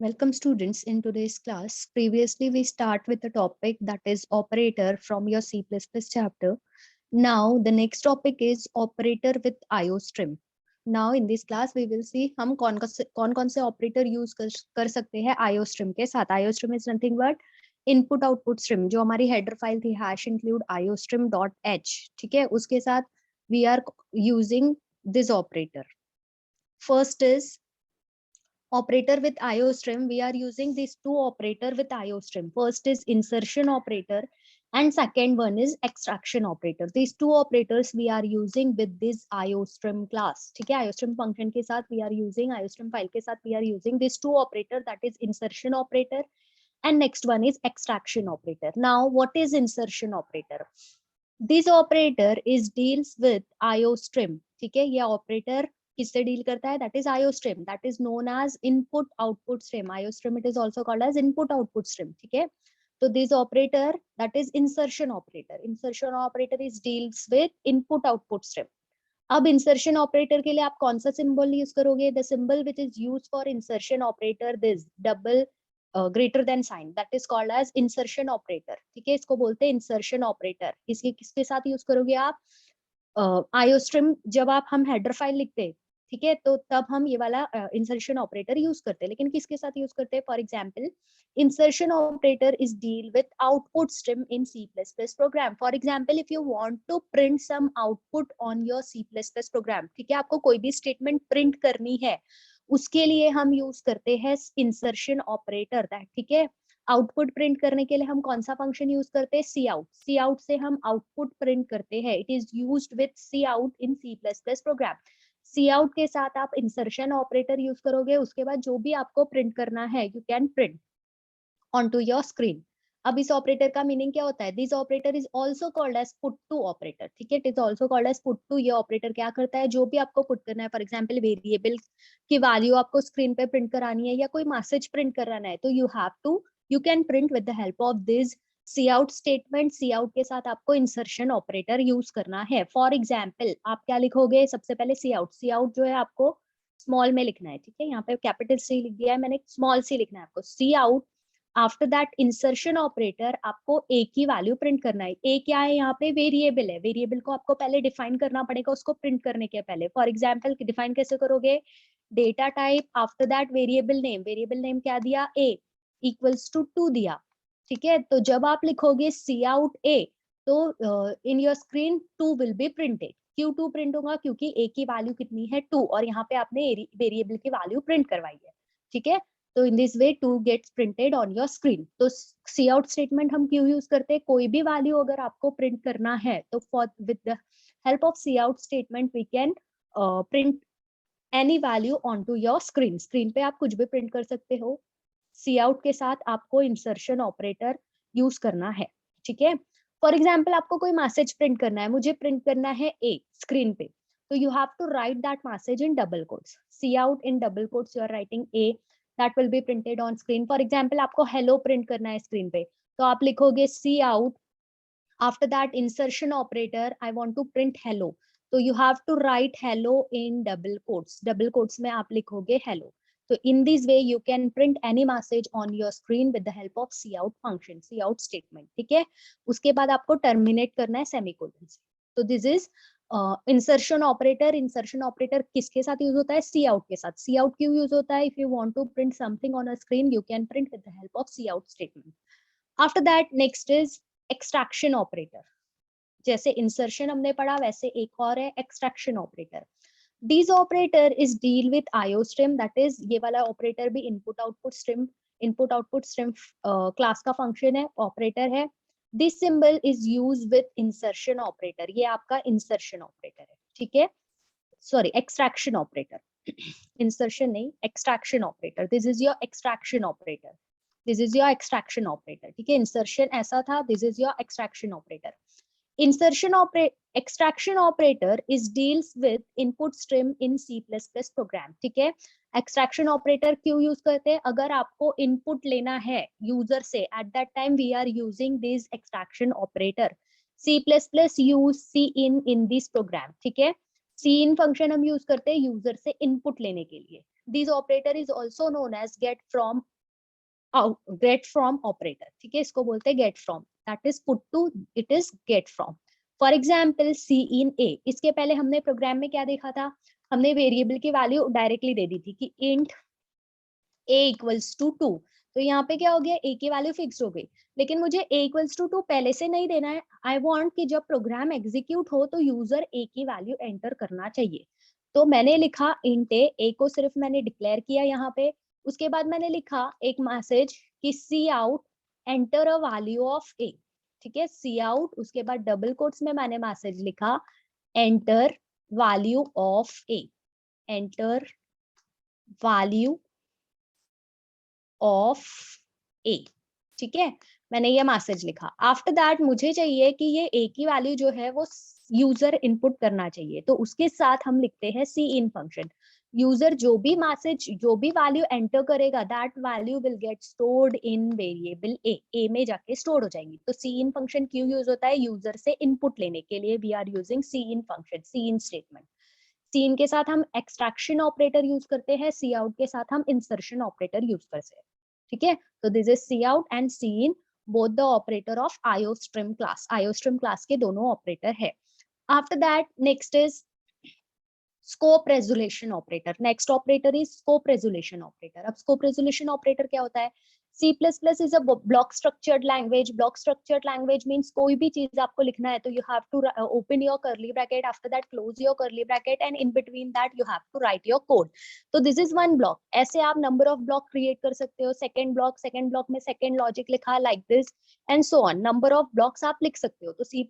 Welcome students in today's class. Previously we start with a topic that is operator from your C++ chapter. Now the next topic is operator with IOStream. Now in this class we will see हम कौन से operator use कर सकते हैं IOStream के साथ. IOStream is nothing but input output stream जो हमारी header file थी #include iostream.h. ठीक है, उसके साथ we are using this operator. First is operator with IOStream. We are using these two operator with IOStream. First is insertion operator and second one is extraction operator. These two operators we are using with this IOStream class. ठीक है, IOStream function के साथ we are using, IOStream file के साथ we are using these two operator, that is insertion operator and next one is extraction operator. Now what is insertion operator? This operator is deals with IOStream. ठीक है, ये operator किससे deal करता है? That is IOStream, that is known as input output stream. IOStream it is also called as input output stream. ठीक है, तो this operator that is insertion operator. Insertion operator is deals with input output stream. अब insertion operator के लिए आप कौन सा symbol use करोगे? The symbol which is use for insertion operator, this double greater than sign, that is called as insertion operator. ठीक है, इसको बोलते हैं इंसर्शन ऑपरेटर. इसके किसके साथ यूज करोगे आप? आयोस्ट्रीम जब आप हम हेडर फाइल लिखते, ठीक है, तो तब हम ये वाला इंसर्शन ऑपरेटर यूज करते हैं. लेकिन किसके साथ यूज करते हैं? For example insertion operator is deal with output stream in C++ program. For example, if you want to print some output on your C++ program, ठीक है, आपको कोई भी स्टेटमेंट प्रिंट करनी है, उसके लिए हम यूज करते हैं इंसर्शन ऑपरेटर. ठीक है, आउटपुट प्रिंट करने के लिए हम कौन सा फंक्शन यूज करते हैं? सी आउट. सी आउट से हम आउटपुट प्रिंट करते हैं. It is used with C out in C++ program. C out के साथ आप इंसर्शन ऑपरेटर यूज करोगे, उसके बाद जो भी आपको प्रिंट करना है you can print onto your screen. अब इस ऑपरेटर का मीनिंग क्या होता है? This operator is also called as put to operator. ठीक है, it is also called as put to. ये ऑपरेटर क्या करता है? जो भी आपको पुट करना है, फॉर एग्जांपल वेरिएबल की वैल्यू आपको स्क्रीन पे प्रिंट करानी है या कोई मैसेज प्रिंट कराना है, तो you can print with the help of this C out statement. C out के साथ आपको इंसर्शन ऑपरेटर यूज करना है. फॉर एग्जाम्पल आप क्या लिखोगे? सबसे पहले सी आउट. सी आउट जो है आपको स्मॉल में लिखना है. ठीक है, यहाँ पे कैपिटल सी लिख दिया है मैंने, स्मॉल सी लिखना है आपको. Cout after that insertion operator, आपको ए की वैल्यू प्रिंट करना है. ए क्या है? यहाँ पे वेरिएबल है. वेरिएबल को आपको पहले डिफाइन करना पड़ेगा उसको प्रिंट करने के पहले. फॉर एग्जांपल डिफाइन कैसे करोगे? Data type, after that variable name. Variable name क्या दिया? ए इक्वल्स टू 2 दिया. ठीक है, तो जब आप लिखोगे सी आउट ए, तो in your screen 2 will be printed. क्यों 2 प्रिंट होगा? क्योंकि ए की वैल्यू कितनी है? 2, और यहाँ पे आपने वेरिएबल की वैल्यू प्रिंट करवाई है. ठीक है, तो in this way 2 gets printed on your screen. तो सी आउट स्टेटमेंट हम क्यों यूज करते हैं? कोई भी वैल्यू अगर आपको प्रिंट करना है तो for with the help of C out statement we can print any value on to your screen. Screen पे आप कुछ भी प्रिंट कर सकते हो. सी आउट के साथ आपको इंसर्शन ऑपरेटर यूज करना है. ठीक है, फॉर एग्जाम्पल आपको कोई मैसेज प्रिंट करना है, मुझे प्रिंट करना है ए स्क्रीन पे, तो you have to write that message in double quotes. C out in double quotes you are writing a, that will be printed on screen. For example, आपको hello print करना है स्क्रीन पे, तो आप लिखोगे cout. After that insertion operator, I want to print hello, तो you have to write hello in double quotes. Double quotes में आप लिखोगे hello. तो in this way you can print any message on your screen with the help of C out function, C out statement. ठीक है, उसके बाद आपको terminate करना है सेमीकोलन से. तो this is insertion operator. Insertion operator किसके साथ यूज होता है? सी आउट के साथ. सी आउट क्यों यूज होता है? If you want to print something on a screen you can print with the help of C out statement. After that next is extraction operator. जैसे इंसर्शन हमने पढ़ा वैसे एक और है extraction operator. This operator is deal with iostream, that is ये वाला operator भी इनपुट आउटपुट स्ट्रीम क्लास का फंक्शन है, ऑपरेटर है. This symbol is use with insertion operator. ये आपका इंसर्शन ऑपरेटर है. ठीक है, सॉरी एक्सट्रैक्शन ऑपरेटर. इंसर्शन नहीं, extraction operator. This is your extraction operator. This is your extraction operator. ठीक है, इंसर्शन ऐसा था, this is your extraction operator. Insertion extraction operator is deals with input stream in C++ program. ठीक है, extraction operator क्यों use करते हैं? अगर आपको इनपुट लेना है यूजर से, at that time we are using this extraction operator. C++ use C in this program. ठीक है, cin फंक्शन हम यूज करते हैं यूजर से इनपुट लेने के लिए. This operator is also known as get from operator. ठीक है, इसको बोलते हैं get from. That is put to, it is get from. For example cin A. इसके पहले हमने प्रोग्राम में क्या देखा था, हमने वेरिएबल की वैल्यू डायरेक्टली दे दी थी कि इंट a इक्वल्स टू 2. तो यहाँ पे क्या हो गया, a की वैल्यू फिक्स हो गई. लेकिन मुझे a इक्वल्स टू 2 पहले से नहीं देना है. आई वांट कि जब प्रोग्राम एग्जीक्यूट हो तो यूजर a की वैल्यू एंटर करना चाहिए. तो मैंने लिखा इंट a को सिर्फ मैंने डिक्लेयर किया यहाँ पे. उसके बाद मैंने लिखा एक मैसेज कि cout enter a value of a. ठीक है, सी आउट, उसके बाद डबल कोट्स में मैंने मैसेज लिखा enter value of a. Enter value of A. ठीक है, मैंने ये मैसेज लिखा. आफ्टर दैट मुझे चाहिए कि ये ए की वैल्यू जो है वो यूजर इनपुट करना चाहिए. तो उसके साथ हम लिखते हैं सी इन फंक्शन. यूजर जो भी मैसेज, जो भी वैल्यू एंटर करेगा, that value will get stored in variable A में जाके स्टोर हो जाएंगी. तो सी इन फंक्शन क्यों यूज होता है, यूजर से इनपुट लेने के लिए we are using cin function, cin statement. Cin के साथ हम एक्सट्रैक्शन ऑपरेटर यूज करते हैं, सी आउट के साथ हम इंसर्शन ऑपरेटर यूज करते हैं. ठीक है, तो this is C out and C in, both the operator of iostream class. Iostream class के दोनों ऑपरेटर है. After that next is scope resolution operator. Next operator is scope resolution operator. अब scope resolution operator क्या होता है, C++ is a block structured language. Block structured language means कोई भी चीज आपको लिखना है तो you have to open your curly bracket, after that close your curly bracket and in between that you have to write your code. तो this is one block. ऐसे आप number of block create कर सकते हो. second block में second logic लिखा like this and so on. number of blocks आप लिख सकते हो. तो C++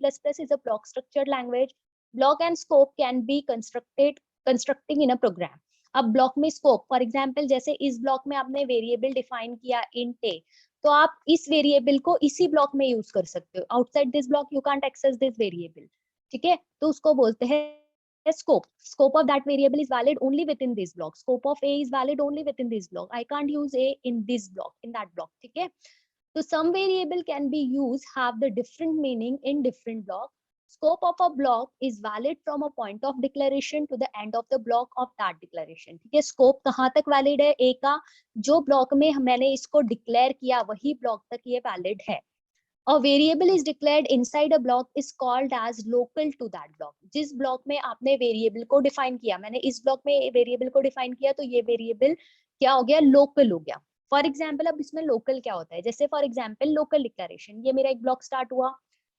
is a block structured language. Block and scope can be constructing in a program. अब ब्लॉक में स्कोप, फॉर एग्जांपल जैसे इस ब्लॉक में आपने वेरिएबल डिफाइन किया इंट ए, तो आप इस वेरिएबल को इसी ब्लॉक में यूज कर सकते हो. Outside this block you can't access this variable. ठीक है, तो उसको बोलते हैं scope. Scope of that variable is valid only within this block. Scope of A is valid only within this block. I can't use A in this block, in that block. ठीक है, तो some variable can be use have the different meaning in different block. Scope of a block is valid from a point of declaration to the end of the block of that declaration. ठीक है, scope कहाँ तक valid है ए का, जो block में मैंने इसको डिक्लेयर किया वही ब्लॉक तक ये वैलिड है. A variable is declared inside a block is called as local to that block. जिस ब्लॉक में आपने वेरिएबल को डिफाइन किया, मैंने इस ब्लॉक में वेरिएबल को डिफाइन किया तो ये वेरिएबल क्या हो गया, लोकल हो गया. फॉर एग्जाम्पल अब इसमें लोकल क्या होता है, जैसे फॉर एग्जाम्पल लोकल डिक्लेरेशन. ये मेरा एक ब्लॉक स्टार्ट हुआ,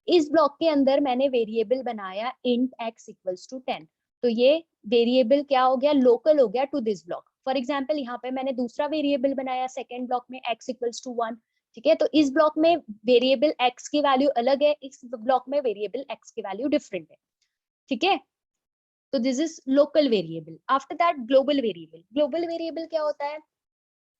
इस ब्लॉक के अंदर मैंने वेरिएबल बनाया int x इक्वल्स टू 10. तो ये वेरिएबल क्या हो गया, लोकल हो गया to this block. For example यहाँ पे मैंने दूसरा वेरिएबल बनाया सेकेंड ब्लॉक में x इक्वल्स टू 1. ठीक है, तो इस ब्लॉक में वेरिएबल x की वैल्यू अलग है, इस ब्लॉक में वेरिएबल x की वैल्यू डिफरेंट है. ठीक है, तो this is local variable. After that global variable. Global variable क्या होता है,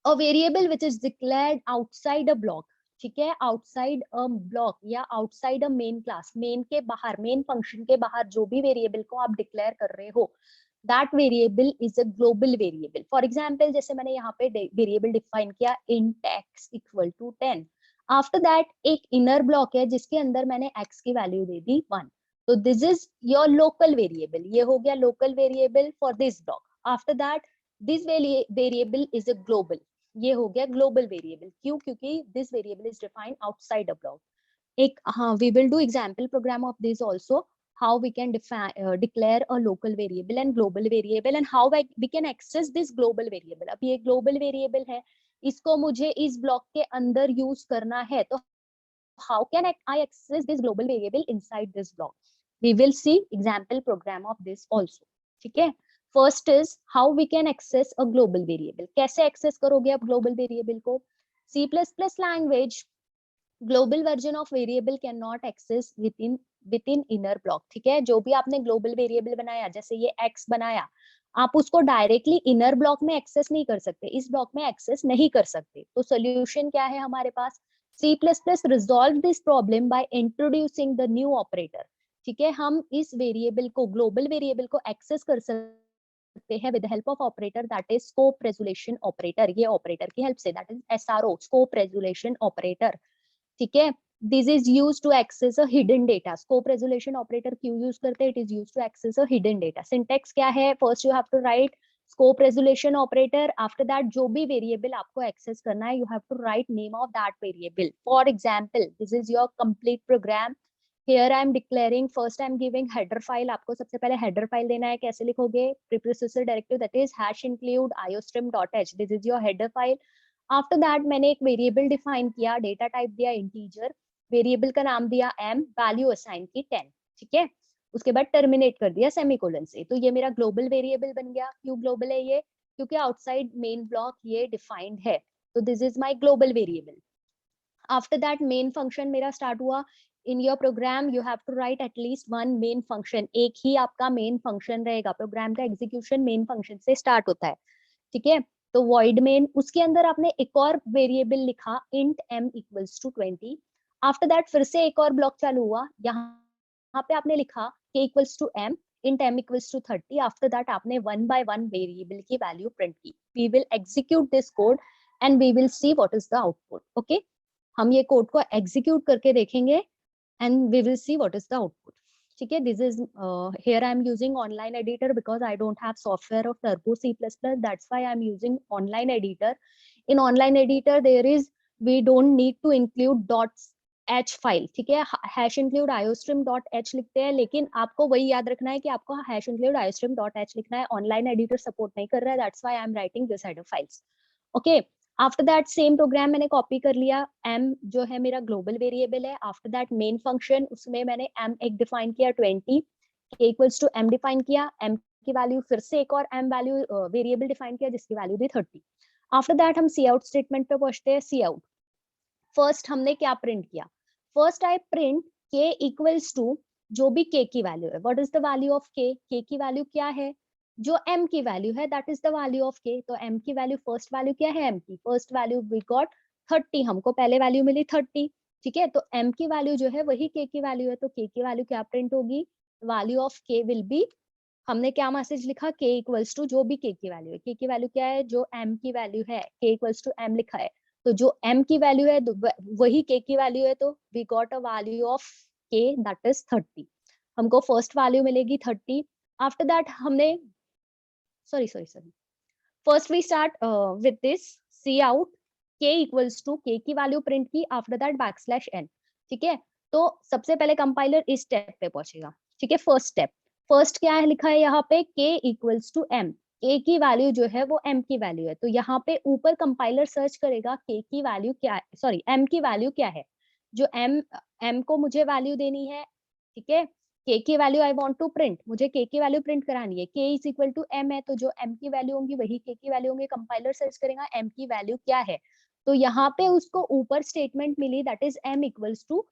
a variable which is declared outside a block. ठीक है, आउटसाइड अ ब्लॉक या आउटसाइड अ मेन क्लास, मेन के बाहर, मेन फंक्शन के बाहर जो भी वेरिएबल को आप डिक्लेयर कर रहे हो, that variable is a global variable. For example जैसे मैंने यहाँ पे वेरिएबल डिफाइन किया int x equal to 10. After that एक इनर ब्लॉक है जिसके अंदर मैंने x की वैल्यू दे दी 1. तो this is your local variable. ये हो गया local variable for this block. After that this variable is a global. ये हो गया ग्लोबल वेरिएबल. क्यों, क्योंकि this variable is defined outside a block. एक हाँ, we will do example program of this also, how we can declare a local variable and global variable and how we can access this global variable. अब ये global variable है, इसको मुझे इस block के अंदर यूज करना है, तो how can I access this global variable inside this block? We will see example program of this also. ठीक है, first is how we can access a global variable. कैसे एक्सेस करोगे आप ग्लोबल वेरिएबल को, C++ language global version of variable can not access within inner block. ठीक है, जो भी आपने ग्लोबल वेरिएबल बनाया, जैसे ये x बनाया, आप उसको डायरेक्टली इनर ब्लॉक में एक्सेस नहीं कर सकते, इस ब्लॉक में एक्सेस नहीं कर सकते. तो सोल्यूशन क्या है हमारे पास, C++ resolve this problem by introducing the new operator. ठीक है, हम इस वेरिएबल को, ग्लोबल वेरिएबल को एक्सेस कर सकते हैं with help of operator that is scope resolution operator. ये ऑपरेटर की हेल्प से, that is SRO, scope resolution operator. ठीक है, this is use to access a hidden data. Scope resolution operator क्यों यूज करते हैं? It is use to access a hidden data. Syntax क्या है? First you have to write scope resolution operator. After that जो भी variable आपको access करना है, you have to write name of that variable. For example, this is your complete program. Here I am declaring, first I am giving header file. आपको सबसे पहले header file देना है. कैसे लिखोगे? preprocessor directive, that is hash include iostream.h. This is your header file. After that मैंने एक variable define किया, डेटा टाइप दिया इंटीजर, वेरिएबल का नाम दिया m, वैल्यू असाइन की 10. ठीक है, उसके बाद टर्मिनेट कर दिया सेमीकोलन से. तो ये मेरा ग्लोबल वेरिएबल बन गया. क्यों ग्लोबल है ये? क्योंकि आउटसाइड मेन ब्लॉक ये डिफाइंड है. तो this is my global variable. After that main function मेरा स्टार्ट हुआ. In your program you have to write at least one main function. एक ही आपका मेन फंक्शन रहेगा. प्रोग्राम का एग्जीक्यूशन मेन फंक्शन से स्टार्ट होता है. ठीक है, तो वॉइड मेन, उसके अंदर आपने एक और वेरिएबल लिखा int m equals to 20. After that फिर से एक और ब्लॉक चालू हुआ. यहाँ पे आपने लिखा k equals to m, int m equals to 30. After that आपने वन बाय वन वेरिएबल की वैल्यू प्रिंट की. We will execute this code and we will see what is the output. Okay, हम ये कोड को execute करके देखेंगे and we will see what is the output. ठीक है, this is here I am using online editor because I don't have software of Turbo C++. That's why I am using online editor. In online editor there is, we don't need to include .h file. ठीक है, hash include iostream.h लिखते हैं, लेकिन आपको वही याद रखना है कि आपको hash include iostream.h लिखना है. online editor support नहीं कर रहा है. That's why I am writing this header files. Okay, after that same program मैंने कॉपी कर लिया. m जो है मेरा ग्लोबल वेरिएबल है. आफ्टर दैट मेन फंक्शन, उसमें मैंने m एक डिफाइन किया 20, k equals to m define किया. m की वैल्यू फिर से एक और m वैल्यू वेरिएबल डिफाइन किया जिसकी वैल्यू थी 30. आफ्टर दैट हम सी आउट स्टेटमेंट पे पहुंचते हैं. सी आउट, फर्स्ट हमने क्या प्रिंट किया? First I print k equals to जो भी k की वैल्यू है. What is the value of k? k की वैल्यू क्या है? जो m की वैल्यू है, that is the value of k. तो m की वैल्यू, फर्स्ट वैल्यू क्या है? m की फर्स्ट वैल्यू वी गॉट 30. हमको पहले वैल्यू मिली 30. ठीक है, तो m की वैल्यू जो है वही k की वैल्यू है. तो k की वैल्यू क्या प्रिंट होगी? Value of k will be, हमने क्या मैसेज लिखा? k इक्वल्स टू जो भी k की वैल्यू है. k की वैल्यू क्या है? जो m की वैल्यू है. k इक्वल्स टू m लिखा है, तो जो m की वैल्यू है वही k की वैल्यू है. तो we got a value of k that is 30. हमको फर्स्ट वैल्यू मिलेगी 30. आफ्टर दैट हमने sorry first we start with this c out k equals to k की वैल्यू प्रिंट की. After that backslash n. ठीक है, तो सबसे पहले कंपाइलर इस स्टेप पे पहुंचेगा. ठीक है, फर्स्ट स्टेप, फर्स्ट क्या है लिखा है यहाँ पे? k equals to m. k की वैल्यू जो है वो m की वैल्यू है. तो यहाँ पे ऊपर कंपाइलर सर्च करेगा k की वैल्यू क्या है, सॉरी m की वैल्यू क्या है. जो m को मुझे वैल्यू देनी है. ठीक है, k की value I want to print, मुझे k की वैल्यू प्रिंट करानी है. k is equal to m है, तो जो m की वैल्यू होंगी वही k की वैल्यू होंगी. कंपाइलर सर्च करेगा m की वैल्यू क्या है, तो यहाँ पे उसको ऊपर स्टेटमेंट मिली that is m equals to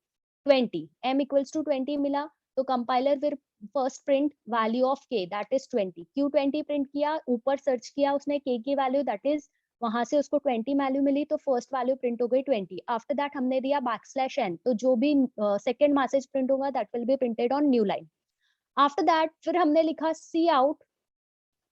20. m equals to 20 मिला, तो कंपाइलर फिर first print value of k that is 20. क्यों 20 प्रिंट किया? ऊपर सर्च किया उसने k की वैल्यू, दैट इज वहां से उसको 20 वैल्यू मिली, तो फर्स्ट वैल्यू प्रिंट हो गई 20. आफ्टर दैट हमने दिया बैकस्लैश n, तो जो भी सेकंड मैसेज प्रिंट होगा that will be printed on new line. After that फिर हमने लिखा cout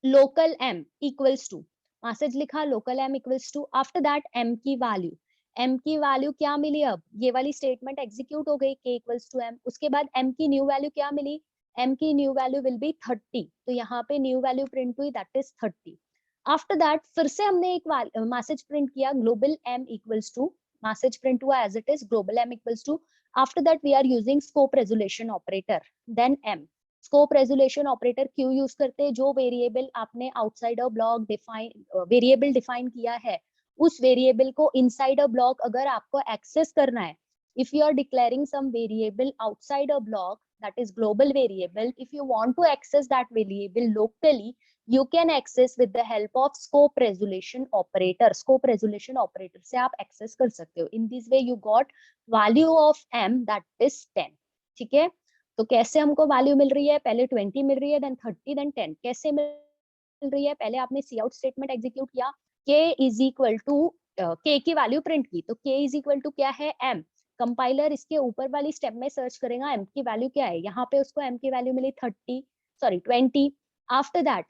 local m equals to, message लिखा local m equals to. After that m की वैल्यू, m की वैल्यू क्या मिली? अब ये वाली स्टेटमेंट एग्जीक्यूट हो गई, k इक्वल्स टू m. उसके बाद m की न्यू वैल्यू क्या मिली? m की न्यू वैल्यू विल बी 30. तो यहाँ पे न्यू वैल्यू प्रिंट हुई दैट इज 30. आफ्टर दैट फिर से हमने एक मैसेज प्रिंट किया global m equals to, message print हुआ as it is global m equals to. After that we are using scope resolution operator, then m. Scope resolution operator क्यों use करते हैं? जो वेरिएबल आपने outside a block define, variable define किया है, उस variable को इनसाइड अ ब्लॉक अगर आपको एक्सेस करना है, if you are declaring some variable outside a block that is global variable, if you want to access that variable locally, you can access with the help of scope resolution operator. scope resolution operator से आप access कर सकते हो. in this way you got value of m that is 10. ठीक है, तो कैसे हमको वैल्यू मिल रही है? पहले 20 मिल रही है, देन 30, देन 10. कैसे मिल रही है? पहले आपने सी आउट स्टेटमेंट एग्जीक्यूट किया, k is equal to k की वैल्यू प्रिंट की, तो k इज इक्वल टू क्या है? m. कंपाइलर इसके ऊपर वाली स्टेप में सर्च करेगा m की वैल्यू क्या है. यहाँ पे उसको m की वैल्यू मिली 20. After that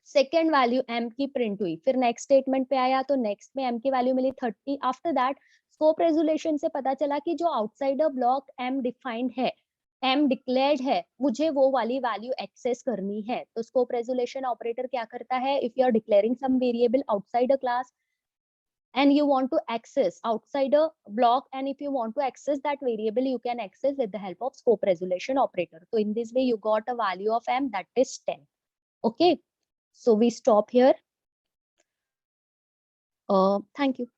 second value m की प्रिंट हुई, फिर नेक्स्ट स्टेटमेंट पे आया तो नेक्स्ट में m की वैल्यू मिली 30. आफ्टर दैट स्कोप रेजोल्यूशन से पता चला कि जो आउटसाइडर ब्लॉक एम डिफाइंड है, एम डिक्लेयर्ड है, मुझे वो वाली वैल्यू एक्सेस करनी है। तो स्कोप रेजोल्यूशन ऑपरेटर क्या करता है, if you are declaring some variable outside a class and you want to access outside a block, and if you want to access that variable, you can access with the help of scope resolution operator. So in this way you got a value of m, that is 10. Okay, so we stop here. Thank you.